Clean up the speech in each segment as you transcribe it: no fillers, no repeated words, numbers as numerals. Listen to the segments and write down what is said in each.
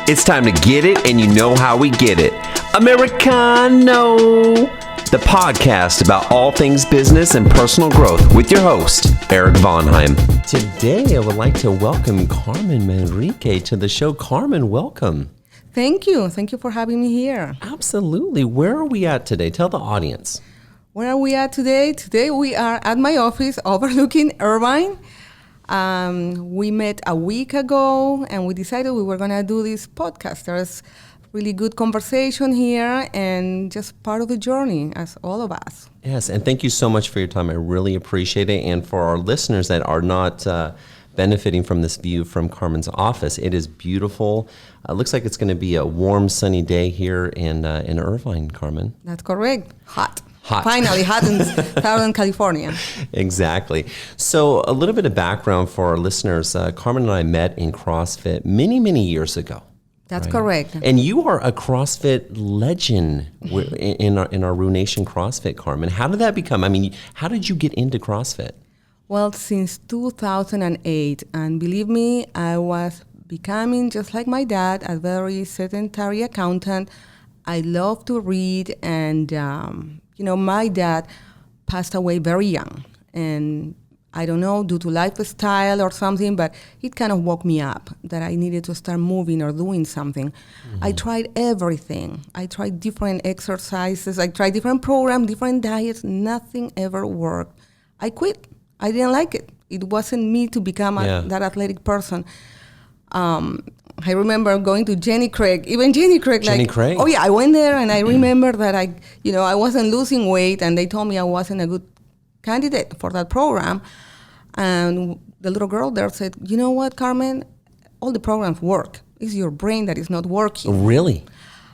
It's time to get it, and you know how we get it. Americano, the podcast about all things business and personal growth with your host, Eric Vonheim. Today, I would like to welcome Carmen Manrique to the show. Carmen, welcome. Thank you. Thank you for having me here. Absolutely. Where are we at today? Tell the audience. Where are we at today? Today we are at my office overlooking Irvine. We met a week ago and we decided we were going to do this podcast. There's really good conversation here and just part of the journey as all of us. Yes, and thank you so much for your time. I really appreciate it. And for our listeners that are not benefiting from this view from Carmen's office, it is beautiful. It looks like it's going to be a warm, sunny day here in Irvine, Carmen. That's correct. Hot. Hot. Finally, hot in Southern California. Exactly. So a little bit of background for our listeners. Carmen and I met in CrossFit many, many years ago. That's correct. And you are a CrossFit legend in our Rue Nation CrossFit, Carmen. How did that become? I mean, how did you get into CrossFit? Well, since 2008, and believe me, I was becoming just like my dad, a very sedentary accountant. I love to read, and my dad passed away very young, and I don't know, due to lifestyle or something, but it kind of woke me up that I needed to start moving or doing something. Mm-hmm. I tried everything. I tried different exercises. I tried different programs, different diets. Nothing ever worked. I quit. I didn't like it. It wasn't me to become that athletic person. I remember going to Jenny Craig. Even Jenny Craig. Craig? Oh yeah, I went there and I remember that I wasn't losing weight and they told me I wasn't a good candidate for that program. And the little girl there said, "You know what, Carmen? All the programs work. It's your brain that is not working." Really?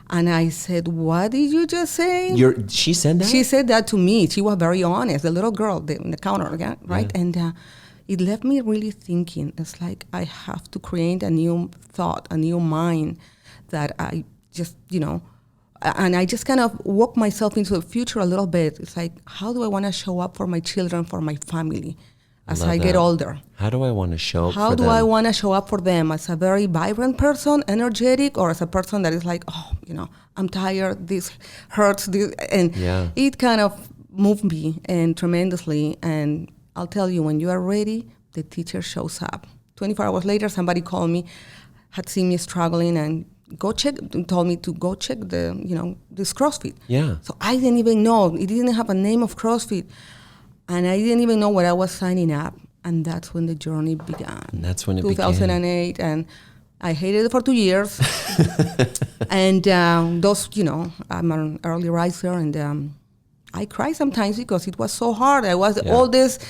And I said, "What did you just say?" She said that? She said that to me. She was very honest. The little girl in the counter, right? Yeah. And it left me really thinking. It's like I have to create a new thought, a new mind that I just, and I just kind of walk myself into the future a little bit. It's like, how do I want to show up for my children, for my family as I get older? How do I want to show up for them? How do I want to show up for them as a very vibrant person, energetic, or as a person that is like, I'm tired, this hurts, and it kind of moved me and tremendously. And I'll tell you, when you are ready, the teacher shows up. 24 hours later, somebody called me, had seen me struggling, and told me to go check this CrossFit. Yeah. So I didn't even know. It didn't have a name of CrossFit. And I didn't even know what I was signing up. And that's when the journey began. And that's when it 2008. And I hated it for 2 years. And I'm an early riser, and I cry sometimes because it was so hard. I was the oldest,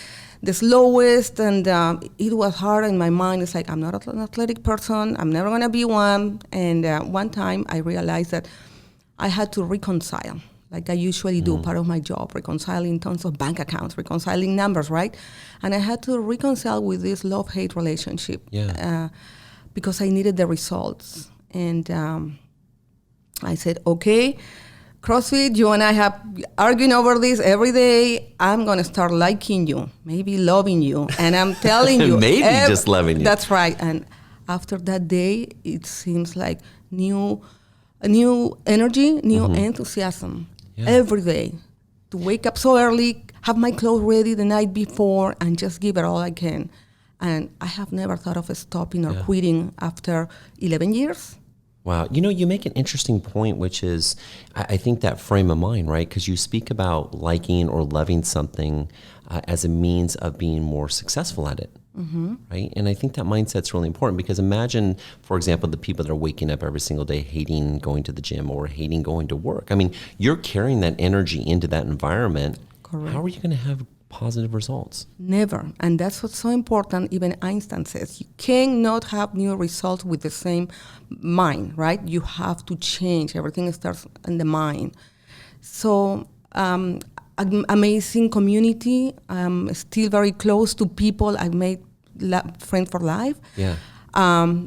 the slowest, and it was hard in my mind. It's like, I'm not an athletic person. I'm never going to be one. And one time I realized that I had to reconcile, like I usually do, part of my job, reconciling tons of bank accounts, reconciling numbers, right? And I had to reconcile with this love-hate relationship because I needed the results. And I said, okay, CrossFit, you and I have arguing over this every day. I'm going to start liking you, maybe loving you. And I'm telling you. Maybe just loving you. That's right. And after that day, it seems like new energy, new enthusiasm every day. To wake up so early, have my clothes ready the night before, and just give it all I can. And I have never thought of stopping or quitting after 11 years. Wow. You make an interesting point, which is, I think that frame of mind, right? Because you speak about liking or loving something as a means of being more successful at it, right? And I think that mindset's really important because imagine, for example, the people that are waking up every single day hating going to the gym or hating going to work. I mean, you're carrying that energy into that environment. Correct. How are you going to have positive results? Never. And that's what's so important. Even Einstein says you cannot have new results with the same mind, right? You have to change. Everything starts in the mind. So amazing community. Still very close to people. I've made friends for life. Yeah.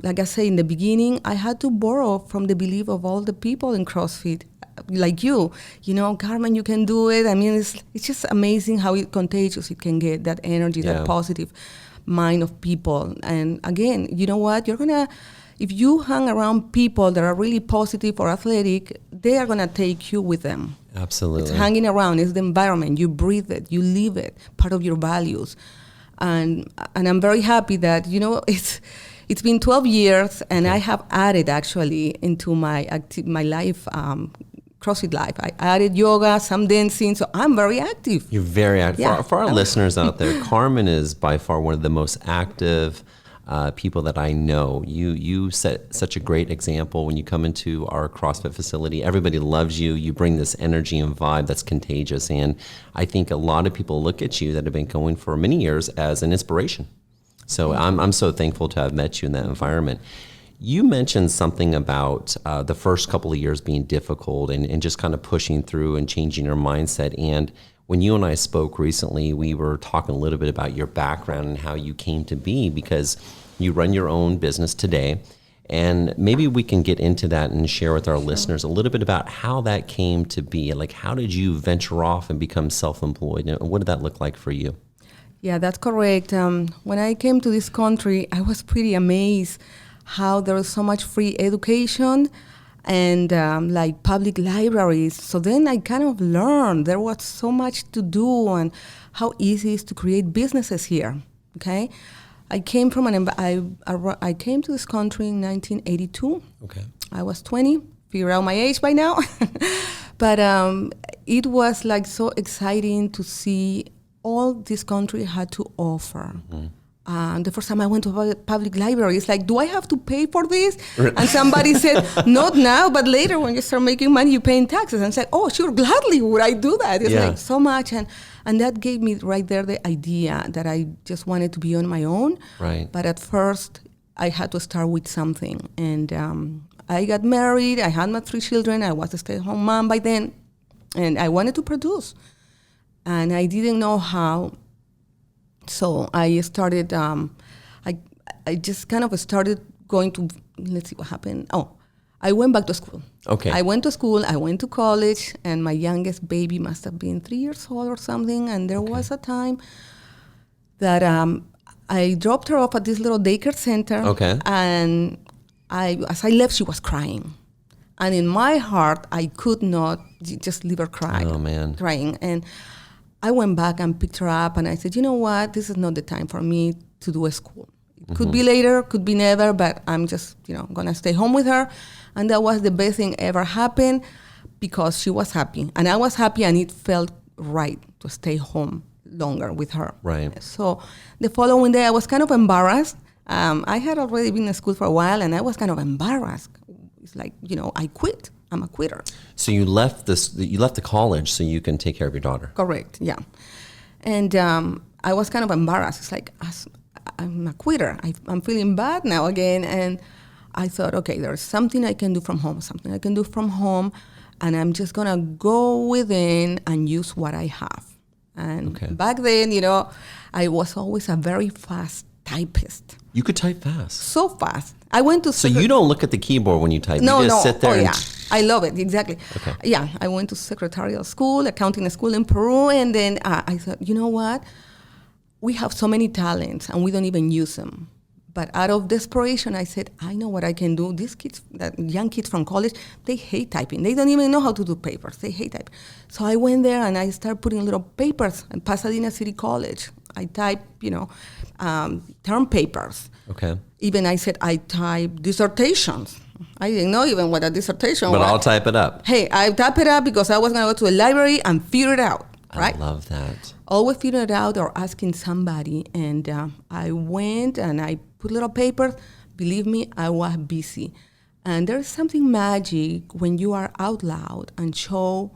Like I say in the beginning, I had to borrow from the belief of all the people in CrossFit. Like you know, Carmen, you can do it. I mean, it's just amazing how contagious it can get, that energy, that positive mind of people. And again, you know what? You're going to if you hang around people that are really positive or athletic, they are going to take you with them. Absolutely. It's hanging around. It's the environment. You breathe it. You live it. Part of your values. And I'm very happy that, it's been 12 years, and I have added actually into my life, CrossFit life. I added yoga, some dancing, so I'm very active. You're very active. Yeah. For our listeners out there, Carmen is by far one of the most active people that I know. You set such a great example when you come into our CrossFit facility. Everybody loves you. You bring this energy and vibe that's contagious, and I think a lot of people look at you that have been going for many years as an inspiration. So I'm so thankful to have met you in that environment. You mentioned something about the first couple of years being difficult and just kind of pushing through and changing your mindset. And when you and I spoke recently, we were talking a little bit about your background and how you came to be, because you run your own business today. And maybe we can get into that and share with our listeners a little bit about how that came to be. Like, how did you venture off and become self-employed? And what did that look like for you? Yeah, that's correct. When I came to this country, I was pretty amazed how there was so much free education and like public libraries. So then I kind of learned there was so much to do and how easy it is to create businesses here. Okay, I came from I came to this country in 1982. Okay, I was 20. Figure out my age by now, but it was like so exciting to see all this country had to offer. The first time I went to a public library, it's like, do I have to pay for this? And somebody said, not now, but later when you start making money, you pay in taxes. And I said, oh, sure, gladly would I do that. It's like so much. And that gave me right there the idea that I just wanted to be on my own. Right. But at first, I had to start with something. And I got married. I had my 3 children. I was a stay-at-home mom by then. And I wanted to produce. And I didn't know how. So I started, I just kind of started going to, let's see what happened. Oh, I went back to school. Okay. I went to school, I went to college, and my youngest baby must have been 3 years old or something. And there was a time that I dropped her off at this little daycare center. Okay. And as I left, she was crying. And in my heart, I could not just leave her crying. Oh, man. Crying. And I went back and picked her up, and I said, you know what? This is not the time for me to do a school. It could be later, could be never, but I'm just, going to stay home with her. And that was the best thing ever happened because she was happy. And I was happy, and it felt right to stay home longer with her. Right. So the following day, I was kind of embarrassed. I had already been in school for a while, and I was kind of embarrassed. It's like, I quit. I'm a quitter. So you left the college so you can take care of your daughter. Correct, yeah. And I was kind of embarrassed. It's like, I'm a quitter. I'm feeling bad now again. And I thought, okay, there's something I can do from home, and I'm just going to go within and use what I have. And back then, I was always a very fast typist. You could type fast. So fast. I went to... So you don't look at the keyboard when you type. No, you just sit there yeah. I love it, exactly. Okay. Yeah, I went to secretarial school, accounting school in Peru, and then I thought, you know what? We have so many talents, and we don't even use them. But out of desperation, I said, I know what I can do. These kids, young kids from college, they hate typing. They don't even know how to do papers. They hate typing. So I went there, and I started putting little papers in Pasadena City College. I type, term papers. Okay. Even I said I type dissertations. I didn't know even what a dissertation was. But I'll type it up. Hey, I type it up because I was going to go to a library and figure it out, right? I love that. Always figure it out or asking somebody. And I went and I put little papers. Believe me, I was busy. And there's something magic when you are out loud and show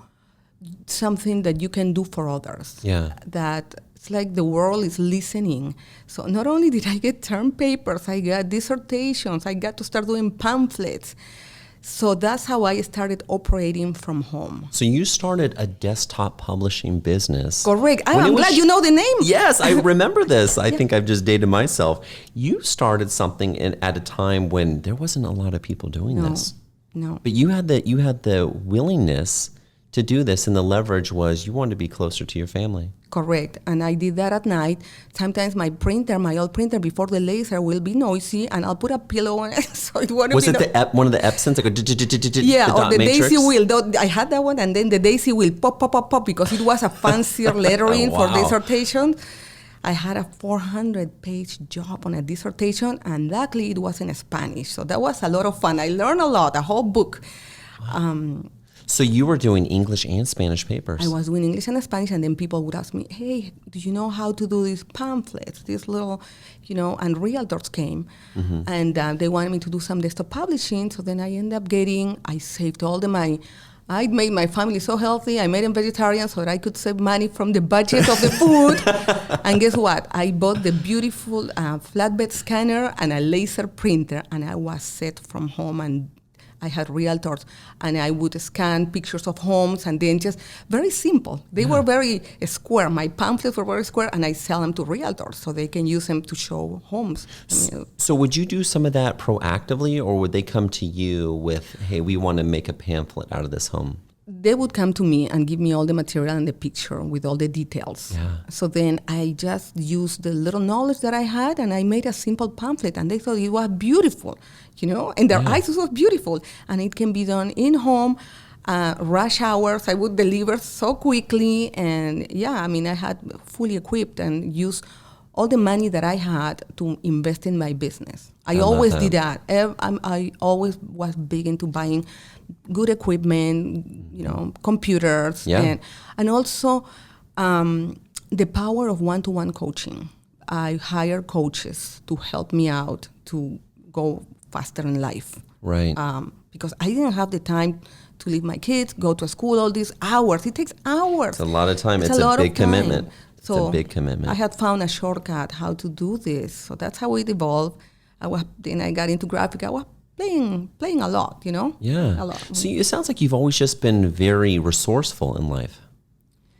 something that you can do for others. Yeah. That it's like the world is listening. So not only did I get term papers, I got dissertations, I got to start doing pamphlets. So that's how I started operating from home. So you started a desktop publishing business. Correct. I'm glad you know the name. Yes, I remember this. I think I've just dated myself. You started something at a time when there wasn't a lot of people doing this. No. But you had the willingness to do this, and the leverage was you wanted to be closer to your family. Correct. And I did that at night. Sometimes my old printer, before the laser will be noisy, and I'll put a pillow on it so it won't Was be it one of the Epsons? Like yeah, or the matrix? daisy wheel. I had that one, and then the daisy wheel pop, pop, pop, pop, because it was a fancier lettering for dissertation. I had a 400-page job on a dissertation, and luckily it was in Spanish. So that was a lot of fun. I learned a lot, a whole book. Wow. So you were doing English and Spanish papers. I was doing English and Spanish, and then people would ask me, hey, do you know how to do these pamphlets, these little, and realtors came. Mm-hmm. And they wanted me to do some desktop publishing, so then I saved all the money. I made my family so healthy, I made them vegetarian so that I could save money from the budget of the food. And guess what? I bought the beautiful flatbed scanner and a laser printer, and I was set from home, and I had realtors, and I would scan pictures of homes, and then just very simple. They were very square. My pamphlets were very square, and I sell them to realtors so they can use them to show homes. So would you do some of that proactively, or would they come to you with, hey, we want to make a pamphlet out of this home? They would come to me and give me all the material and the picture with all the details. Yeah. So then I just used the little knowledge that I had, and I made a simple pamphlet, and they thought it was beautiful, and their eyes was beautiful. And it can be done in home, rush hours. I would deliver so quickly, and I had fully equipped and used all the money that I had to invest in my business. I always did that. I always was big into buying good equipment, computers, and also the power of one-to-one coaching. I hire coaches to help me out to go faster in life. Right. Because I didn't have the time to leave my kids, go to school all these hours. It takes hours. It's a lot of time. It's a big commitment. So it's a big commitment. I had found a shortcut how to do this. So that's how it evolved. Then I got into graphic. I was playing a lot, Yeah. A lot. So it sounds like you've always just been very resourceful in life.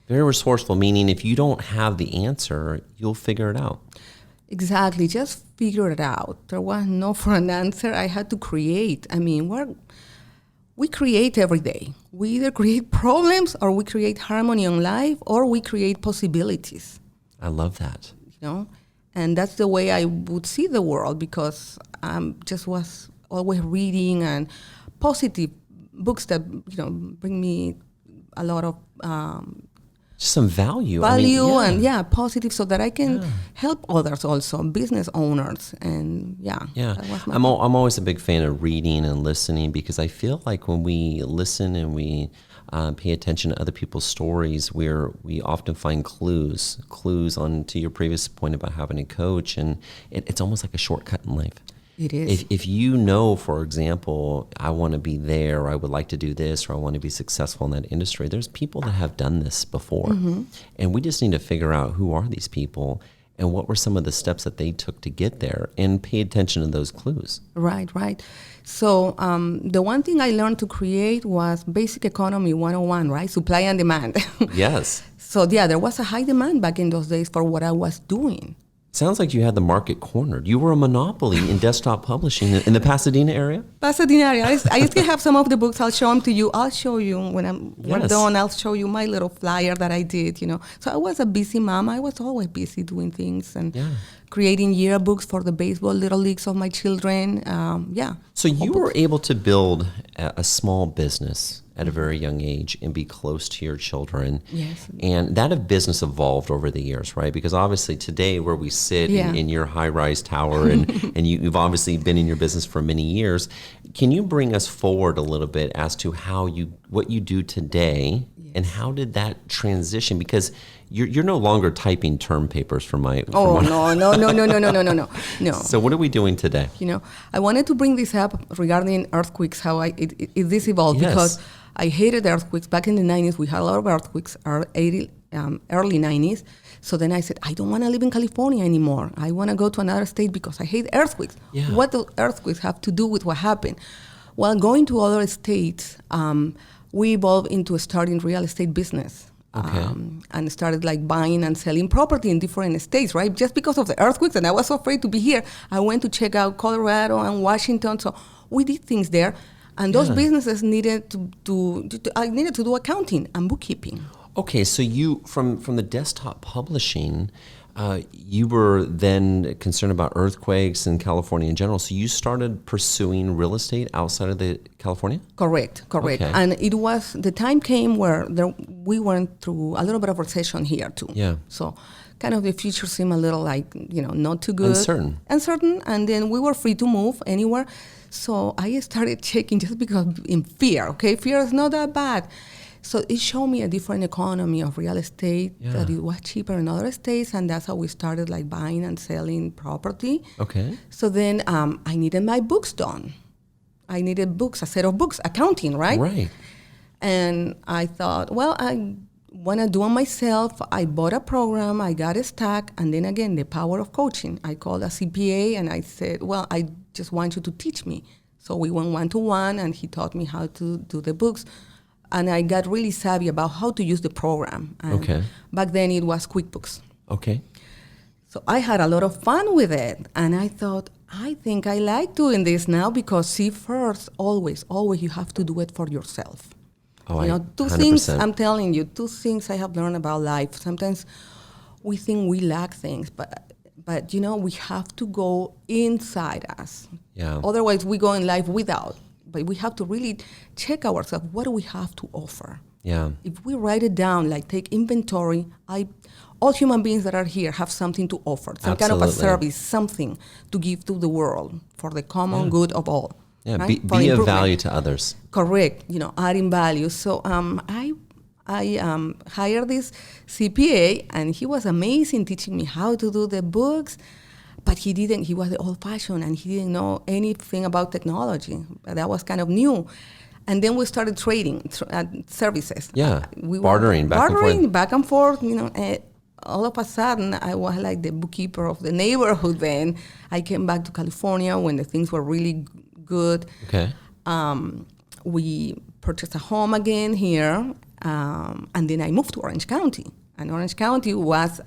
Very resourceful, meaning if you don't have the answer, you'll figure it out. Exactly. Just figure it out. There was no for an answer. I had to create. We create every day. We either create problems, or we create harmony in life, or we create possibilities. I love that. And that's the way I would see the world, because just was always reading and positive books that bring me a lot of some value and positive, so that I can help others also, business owners, and I'm always a big fan of reading and listening, because I feel like when we listen and we pay attention to other people's stories, we often find clues on to your previous point about having a coach, and it's almost like a shortcut in life. It is. If for example, I want to be there, or I would like to do this, or I want to be successful in that industry, there's people that have done this before. Mm-hmm. And we just need to figure out who are these people and what were some of the steps that they took to get there, and pay attention to those clues. Right. So the one thing I learned to create was basic economy 101, right? Supply and demand. Yes. So there was a high demand back in those days for what I was doing. Sounds like you had the market cornered. You were a monopoly in desktop publishing in the Pasadena area? Pasadena area. I still have some of the books. I'll show them to you. I'll show you when we're done. I'll show you my little flyer that I did, So I was a busy mom. I was always busy doing things and creating yearbooks for the baseball little leagues of my children. So you were able to build a small business at a very young age and be close to your children. Yes. And that business evolved over the years, right? Because obviously today where we sit in your high-rise tower and you've obviously been in your business for many years, can you bring us forward a little bit as to what you do today and how did that transition? Because you're no longer typing term papers for my... No. So what are we doing today? I wanted to bring this up regarding earthquakes, how this evolved, because I hated earthquakes. Back in the 90s, we had a lot of earthquakes, early 90s. So then I said, I don't want to live in California anymore. I want to go to another state because I hate earthquakes. Yeah. What do earthquakes have to do with what happened? Well, going to other states, we evolved into starting real estate business. Okay. And started buying and selling property in different states, right? Just because of the earthquakes, and I was so afraid to be here. I went to check out Colorado and Washington, so we did things there. And those businesses needed I needed to do accounting and bookkeeping. Okay, so you from the desktop publishing, you were then concerned about earthquakes in California in general. So you started pursuing real estate outside of California? Correct. Okay. And the time came where we went through a little bit of recession here too. Yeah. So kind of the future seemed a little like, not too good. Uncertain. And then we were free to move anywhere. So I started checking just because in fear, okay? Fear is not that bad. So it showed me a different economy of real estate, that it was cheaper in other states, and that's how we started like buying and selling property. Okay. So then I needed my books done. I needed books, a set of books, accounting, right? Right. And I thought, well, I want to do it myself. I bought a program, I got it stuck, and then again, the power of coaching. I called a CPA and I said, well, I just want you to teach me. So we went one-to-one, and he taught me how to do the books. And I got really savvy about how to use the program. And back then it was QuickBooks. Okay. So I had a lot of fun with it. And I thought, I think I like doing this now because see, first, always you have to do it for yourself. Oh, two 100%. things, I'm telling you, two things I have learned about life. Sometimes we think we lack things, but we have to go inside us. Yeah. Otherwise we go in life without. But we have to really check ourselves. What do we have to offer? Yeah. If we write it down, like take inventory, all human beings that are here have something to offer, some kind of a service, something to give to the world for the common good of all. Yeah, right? be of value to others. Correct, adding value. So I hired this CPA, and he was amazing teaching me how to do the books. But he was the old-fashioned, and he didn't know anything about technology. That was kind of new. And then we started trading services. Yeah, we bartering back and forth. All of a sudden, I was like the bookkeeper of the neighborhood then. I came back to California when the things were really good. Okay. We purchased a home again here, and then I moved to Orange County. And Orange County was...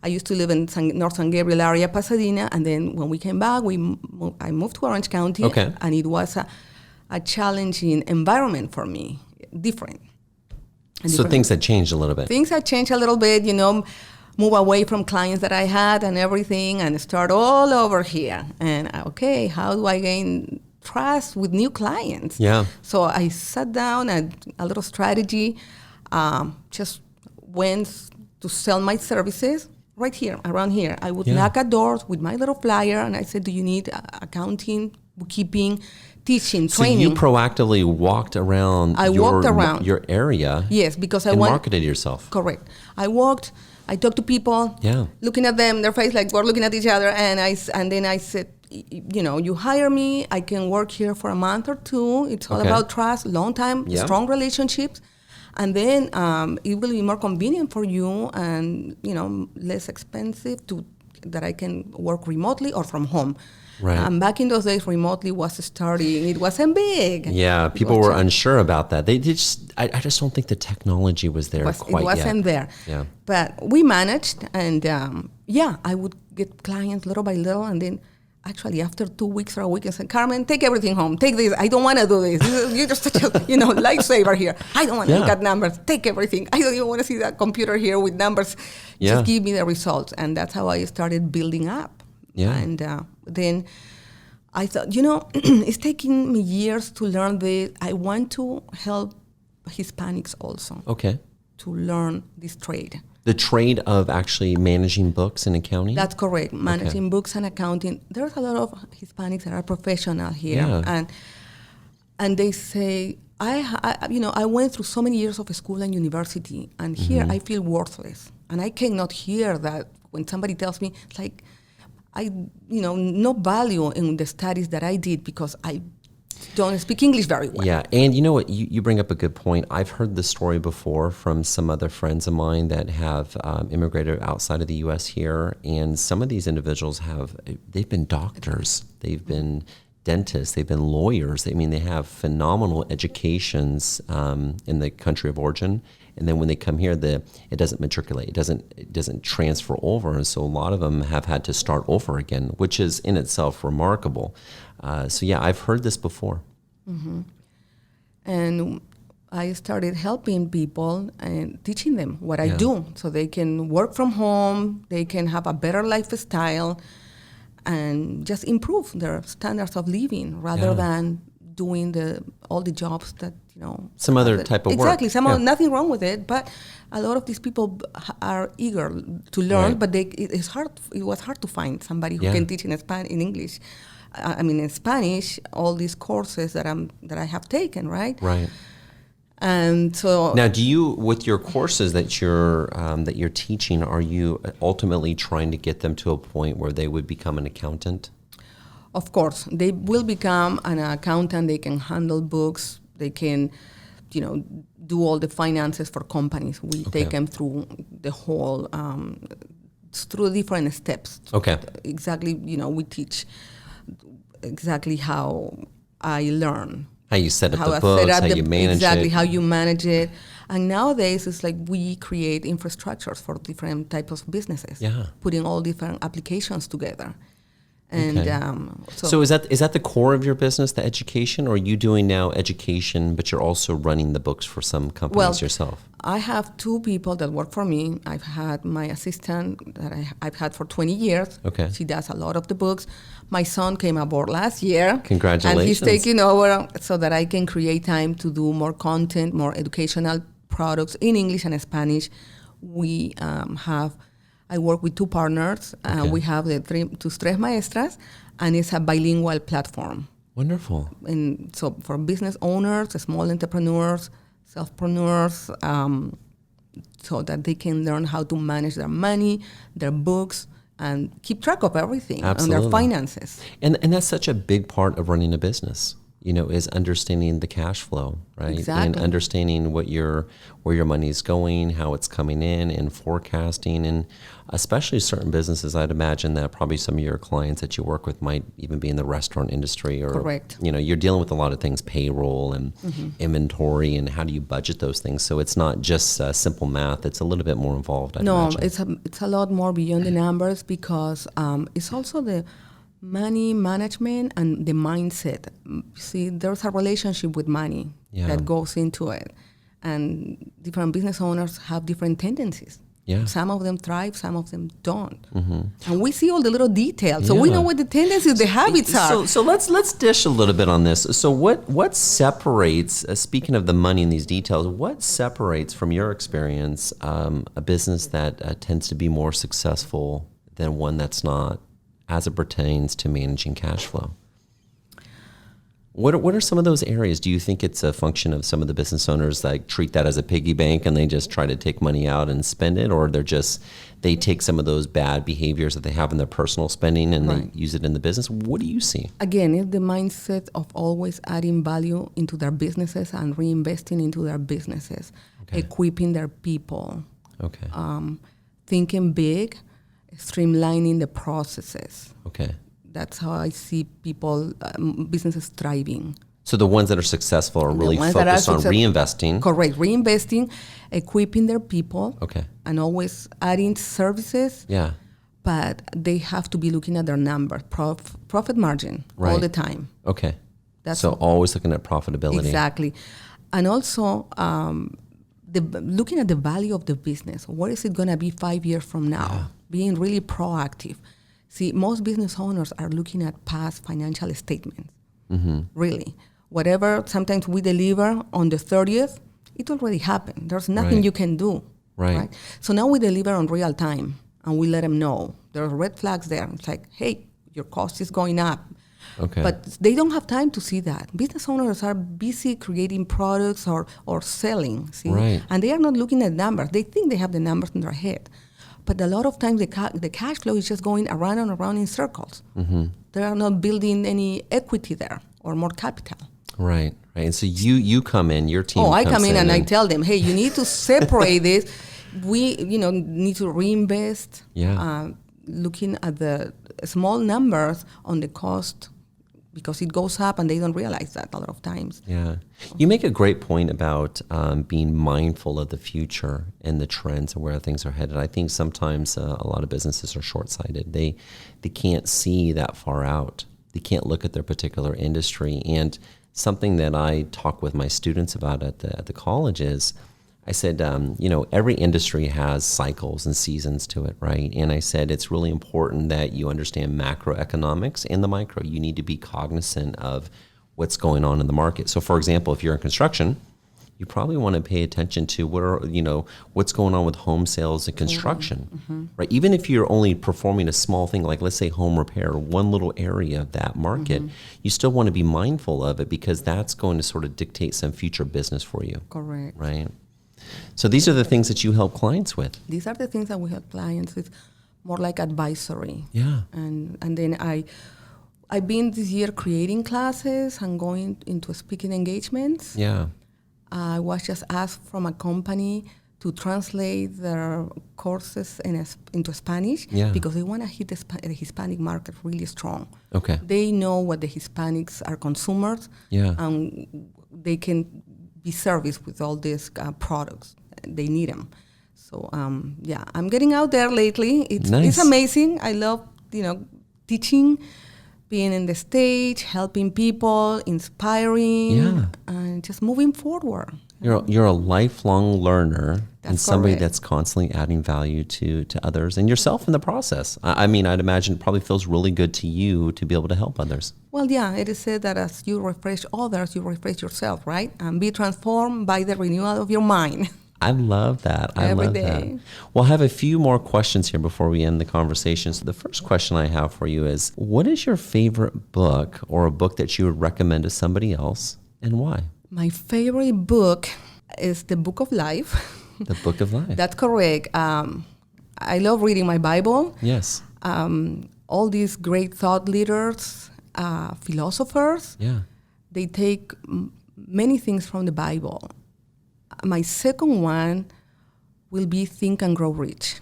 I used to live in North San Gabriel area, Pasadena, and then when we came back, I moved to Orange County, and it was a challenging environment for me, different. So things had changed a little bit. Things had changed a little bit, move away from clients that I had and everything, and start all over here. And how do I gain trust with new clients? Yeah. So I sat down and a little strategy, just went to sell my services. Right here, around here. I would knock at doors with my little flyer, and I said, do you need accounting, bookkeeping, teaching, training? So you proactively walked around your area. Yes, because marketed yourself. Correct. I talked to people, looking at them, their face like we're looking at each other, and then I said, you hire me, I can work here for a month or two. It's all about trust, long time, strong relationships. And then it will be more convenient for you and, less expensive that I can work remotely or from home. Right. And back in those days, remotely was starting. It wasn't big. Yeah, people were unsure about that. I just don't think the technology was there quite yet. It wasn't there. Yeah. But we managed, and I would get clients little by little, and then actually after 2 weeks or a week, I said, Carmen, take everything home. Take this. I don't want to do this. You're just such a lifesaver here. I don't want to look at numbers. Take everything. I don't even want to see that computer here with numbers. Just give me the results. And that's how I started building up. Yeah. And then I thought, it's taking me years to learn this. I want to help Hispanics also. Okay. To learn this trade. The trade of actually managing books and accounting? That's correct. Managing books and accounting. There's a lot of Hispanics that are professional here. And they say, I went through so many years of school and university, and here I feel worthless. And I cannot hear that when somebody tells me, it's like, no value in the studies that I did because I don't speak English very well. Yeah, and you know what? You bring up a good point. I've heard this story before from some other friends of mine that have immigrated outside of the U.S. here, and some of these individuals they've been doctors, they've been dentists, they've been lawyers. They have phenomenal educations in the country of origin, and then when they come here, it doesn't matriculate, it doesn't transfer over, and so a lot of them have had to start over again, which is in itself remarkable. So I've heard this before. And I started helping people and teaching them what I do so they can work from home, they can have a better lifestyle, and just improve their standards of living rather than doing all the jobs that, some other type of work. Exactly. Nothing wrong with it, but a lot of these people are eager to learn, but it's hard. It was hard to find somebody who can teach in English. In Spanish, all these courses that I have taken, right? Right. And so now, do you, with your courses that you're teaching, are you ultimately trying to get them to a point where they would become an accountant? Of course, they will become an accountant. They can handle books. They can, do all the finances for companies. We take them through the whole, through different steps. Okay. Exactly, we teach exactly how I learn. How you set up the books, how you manage it. Exactly, how you manage it. And nowadays, it's like we create infrastructures for different types of businesses, putting all different applications together. And so is that the core of your business, the education, or are you doing now education, but you're also running the books for some companies yourself? I have two people that work for me. I've had my assistant that I've had for 20 years. Okay. She does a lot of the books. My son came aboard last year. Congratulations. And he's taking over so that I can create time to do more content, more educational products in English and Spanish. I work with two partners. We have the Tus Tres Maestras, and it's a bilingual platform. Wonderful. And so for business owners, small entrepreneurs, self-preneurs, so that they can learn how to manage their money, their books, and keep track of everything and their finances. And that's such a big part of running a business, is understanding the cash flow, right? Exactly. And understanding where your money is going, how it's coming in, and forecasting. And especially certain businesses, I'd imagine that probably some of your clients that you work with might even be in the restaurant industry. Or, correct. You're dealing with a lot of things, payroll and inventory, and how do you budget those things? So it's not just simple math. It's a little bit more involved, I'd imagine. It's a lot more beyond the numbers because it's also the money management and the mindset. See, there's a relationship with money that goes into it. And different business owners have different tendencies. Yeah. Some of them thrive, some of them don't. Mm-hmm. And we see all the little details. So we know what the tendencies, the habits are. So let's dish a little bit on this. So what separates, speaking of the money and these details, what separates from your experience a business that tends to be more successful than one that's not, as it pertains to managing cash flow? What are some of those areas? Do you think it's a function of some of the business owners that treat that as a piggy bank and they just try to take money out and spend it, or they take some of those bad behaviors that they have in their personal spending and they use it in the business? What do you see? Again, it's the mindset of always adding value into their businesses and reinvesting into their businesses, equipping their people, thinking big, streamlining the processes. Okay. That's how I see people, businesses thriving. So the ones that are successful are really focused on reinvesting. Correct. Reinvesting, equipping their people. Okay. And always adding services. Yeah. But they have to be looking at their numbers, profit margin all the time. Okay. So always looking at profitability. Exactly. And also looking at the value of the business. What is it going to be 5 years from now? Yeah. Being really proactive. See, most business owners are looking at past financial statements. Mm-hmm. Really. Whatever sometimes we deliver on the 30th, it already happened. There's nothing you can do. Right. So now we deliver on real time and we let them know. There are red flags there. It's like, hey, your cost is going up. Okay. But they don't have time to see that. Business owners are busy creating products or selling. See? Right. And they are not looking at numbers. They think they have the numbers in their head. But a lot of times the cash flow is just going around and around in circles. Mm-hmm. They are not building any equity there or more capital. Right. And so you come in, your team. I come in and I tell them, hey, you need to separate this. We, need to reinvest. Yeah. Looking at the small numbers on the cost, because it goes up and they don't realize that a lot of times. Yeah. You make a great point about being mindful of the future and the trends and where things are headed. I think sometimes a lot of businesses are short-sighted. They can't see that far out. They can't look at their particular industry, and something that I talk with my students about at the college is, I said, every industry has cycles and seasons to it, right? And I said, it's really important that you understand macroeconomics and the micro. You need to be cognizant of what's going on in the market. So for example, if you're in construction, you probably want to pay attention to what's going on with home sales and construction, right? Even if you're only performing a small thing, like let's say home repair, one little area of that market, you still want to be mindful of it because that's going to sort of dictate some future business for you. Correct. Right? So these are the things that you help clients with. These are the things that we help clients with, more like advisory. Yeah. And then I've been this year creating classes and going into speaking engagements. Yeah. I was just asked from a company to translate their courses into Spanish because they want to hit the Hispanic market really strong. Okay. They know what the Hispanics are consumers. Yeah. And they can be serviced with all these products. They need them. So, I'm getting out there lately. It's amazing. I love, teaching, being in the stage, helping people, inspiring, and just moving forward. You're a lifelong learner and somebody correct. that's constantly adding value to others and yourself in the process. I mean, I'd imagine it probably feels really good to you to be able to help others. Well, it is said that as you refresh others, you refresh yourself, right? And be transformed by the renewal of your mind. I love that. Every day. That. Well, I have a few more questions here before we end the conversation. So the first question I have for you is, what is your favorite book or a book that you would recommend to somebody else and why? My favorite book is The Book of Life. The Book of Life. That's correct. I love reading my Bible. Yes. All these great thought leaders, philosophers, they take many things from the Bible. My second one will be Think and Grow Rich.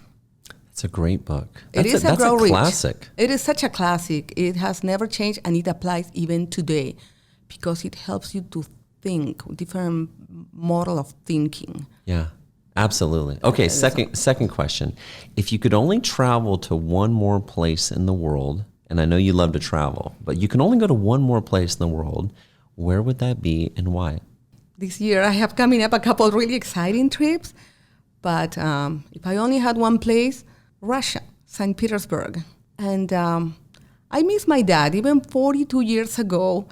It's a great book. That's a classic. It is such a classic. It has never changed, and it applies even today because it helps you to think, different model of thinking. Yeah, absolutely. Okay, second question. If you could only travel to one more place in the world, and I know you love to travel, but you can only go to one more place in the world, where would that be and why? This year I have coming up a couple of really exciting trips, but if I only had one place, Russia, St. Petersburg. And I miss my dad. Even 42 years ago,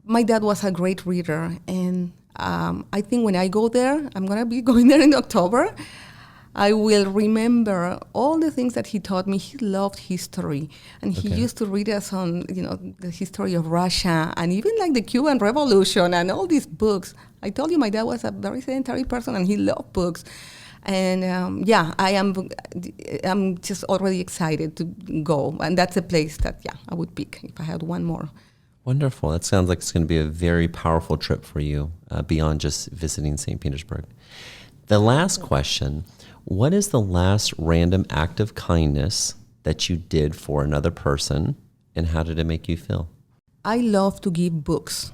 my dad was a great reader. And I think when I go there, I'm going to be going there in October, I will remember all the things that he taught me. He loved history, and he used to read us on, the history of Russia and even like the Cuban Revolution and all these books. I told you my dad was a very sedentary person, and he loved books. And I'm just already excited to go, and that's a place that I would pick if I had one more. Wonderful. That sounds like it's going to be a very powerful trip for you beyond just visiting St. Petersburg. The last question. What is the last random act of kindness that you did for another person, and how did it make you feel? I love to give books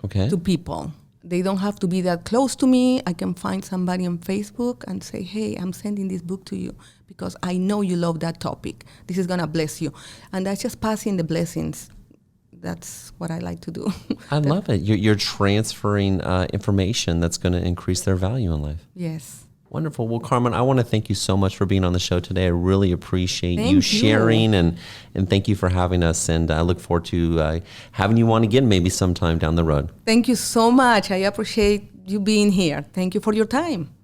to people. They don't have to be that close to me. I can find somebody on Facebook and say, hey, I'm sending this book to you because I know you love that topic. This is going to bless you. And that's just passing the blessings. That's what I like to do. I love it. You're transferring information that's going to increase their value in life. Yes. Wonderful. Well, Carmen, I want to thank you so much for being on the show today. I really appreciate you sharing and thank you for having us. And I look forward to having you on again maybe sometime down the road. Thank you so much. I appreciate you being here. Thank you for your time.